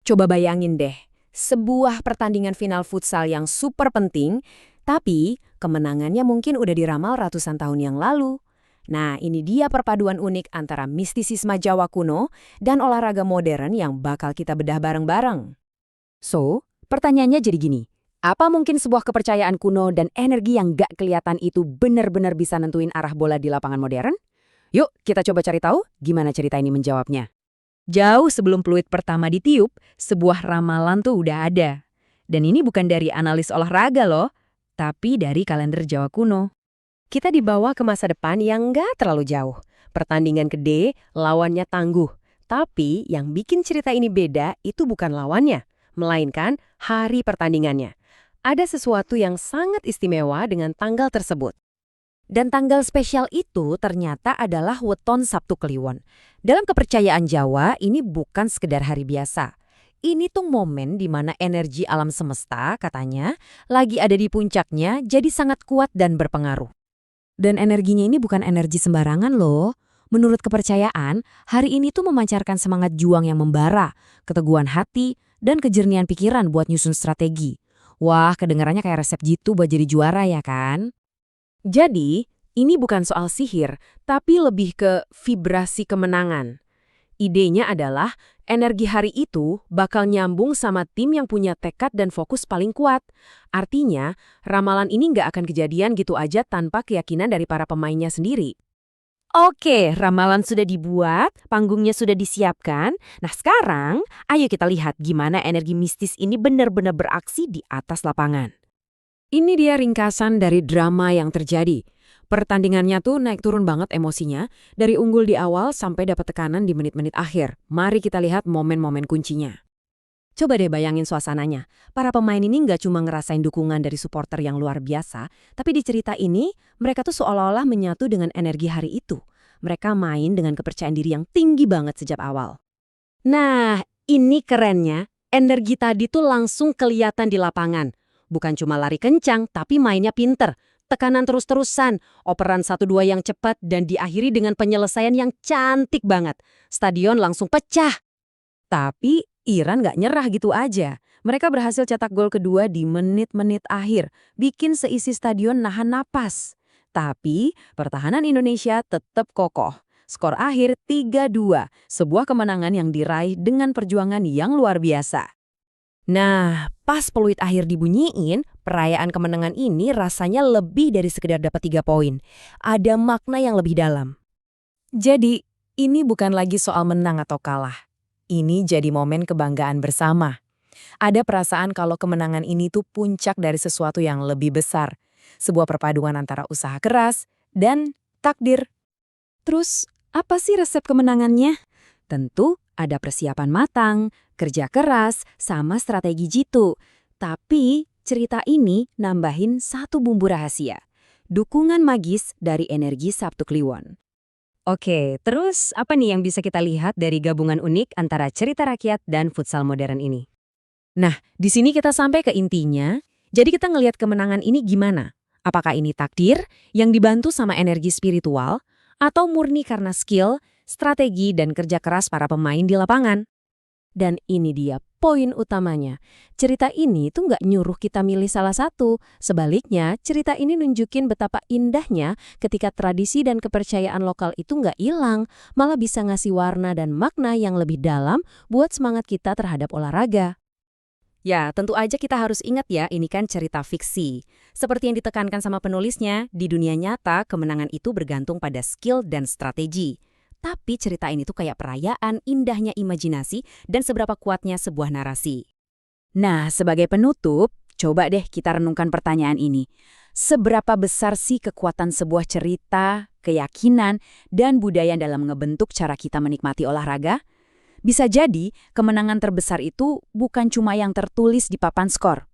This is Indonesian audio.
Coba bayangin deh, sebuah pertandingan final futsal yang super penting, tapi kemenangannya mungkin udah diramal ratusan tahun yang lalu. Nah, ini dia perpaduan unik antara mistisisme Jawa kuno dan olahraga modern yang bakal kita bedah bareng-bareng. So, pertanyaannya jadi gini. Apa mungkin sebuah kepercayaan kuno dan energi yang gak kelihatan itu benar-benar bisa nentuin arah bola di lapangan modern? Yuk, kita coba cari tahu gimana cerita ini menjawabnya. Jauh sebelum peluit pertama ditiup, sebuah ramalan tuh udah ada. Dan ini bukan dari analis olahraga loh, tapi dari kalender Jawa kuno. Kita dibawa ke masa depan yang nggak terlalu jauh. Pertandingan gede, lawannya tangguh. Tapi yang bikin cerita ini beda itu bukan lawannya, melainkan hari pertandingannya. Ada sesuatu yang sangat istimewa dengan tanggal tersebut. Dan tanggal spesial itu ternyata adalah Weton Sabtu Kliwon. Dalam kepercayaan Jawa, ini bukan sekedar hari biasa. Ini tuh momen di mana energi alam semesta, katanya, lagi ada di puncaknya, jadi sangat kuat dan berpengaruh. Dan energinya ini bukan energi sembarangan loh. Menurut kepercayaan, hari ini tuh memancarkan semangat juang yang membara, keteguhan hati, dan kejernihan pikiran buat nyusun strategi. Wah, kedengarannya kayak resep jitu buat jadi juara ya kan? Jadi, ini bukan soal sihir, tapi lebih ke vibrasi kemenangan. Idenya adalah energi hari itu bakal nyambung sama tim yang punya tekad dan fokus paling kuat. Artinya, ramalan ini nggak akan kejadian gitu aja tanpa keyakinan dari para pemainnya sendiri. Oke, ramalan sudah dibuat, panggungnya sudah disiapkan. Nah sekarang, ayo kita lihat gimana energi mistis ini benar-benar beraksi di atas lapangan. Ini dia ringkasan dari drama yang terjadi. Pertandingannya tuh naik turun banget emosinya, dari unggul di awal sampai dapat tekanan di menit-menit akhir. Mari kita lihat momen-momen kuncinya. Coba deh bayangin suasananya. Para pemain ini nggak cuma ngerasain dukungan dari supporter yang luar biasa, tapi di cerita ini, mereka tuh seolah-olah menyatu dengan energi hari itu. Mereka main dengan kepercayaan diri yang tinggi banget sejak awal. Nah, ini kerennya. Energi tadi tuh langsung kelihatan di lapangan. Bukan cuma lari kencang, tapi mainnya pinter. Tekanan terus-terusan, operan 1-2 yang cepat, dan diakhiri dengan penyelesaian yang cantik banget. Stadion langsung pecah. Tapi Iran nggak nyerah gitu aja. Mereka berhasil cetak gol kedua di menit-menit akhir, bikin seisi stadion nahan napas. Tapi pertahanan Indonesia tetap kokoh. Skor akhir 3-2, sebuah kemenangan yang diraih dengan perjuangan yang luar biasa. Nah, pas peluit akhir dibunyiin, perayaan kemenangan ini rasanya lebih dari sekedar dapat 3 poin. Ada makna yang lebih dalam. Jadi, ini bukan lagi soal menang atau kalah. Ini jadi momen kebanggaan bersama. Ada perasaan kalau kemenangan ini tuh puncak dari sesuatu yang lebih besar. Sebuah perpaduan antara usaha keras dan takdir. Terus, apa sih resep kemenangannya? Tentu ada persiapan matang, kerja keras, sama strategi jitu. Tapi cerita ini nambahin satu bumbu rahasia. Dukungan magis dari energi Sabtu Kliwon. Oke, terus apa nih yang bisa kita lihat dari gabungan unik antara cerita rakyat dan futsal modern ini? Nah, di sini kita sampai ke intinya. Jadi kita ngelihat kemenangan ini gimana? Apakah ini takdir yang dibantu sama energi spiritual atau murni karena skill, strategi, dan kerja keras para pemain di lapangan? Dan ini dia poin utamanya. Cerita ini tuh nggak nyuruh kita milih salah satu. Sebaliknya, cerita ini nunjukin betapa indahnya ketika tradisi dan kepercayaan lokal itu nggak hilang, malah bisa ngasih warna dan makna yang lebih dalam buat semangat kita terhadap olahraga. Ya, tentu aja kita harus ingat ya, ini kan cerita fiksi. Seperti yang ditekankan sama penulisnya, di dunia nyata kemenangan itu bergantung pada skill dan strategi. Tapi cerita ini tuh kayak perayaan, indahnya imajinasi, dan seberapa kuatnya sebuah narasi. Nah, sebagai penutup, coba deh kita renungkan pertanyaan ini. Seberapa besar sih kekuatan sebuah cerita, keyakinan, dan budaya dalam ngebentuk cara kita menikmati olahraga? Bisa jadi, kemenangan terbesar itu bukan cuma yang tertulis di papan skor.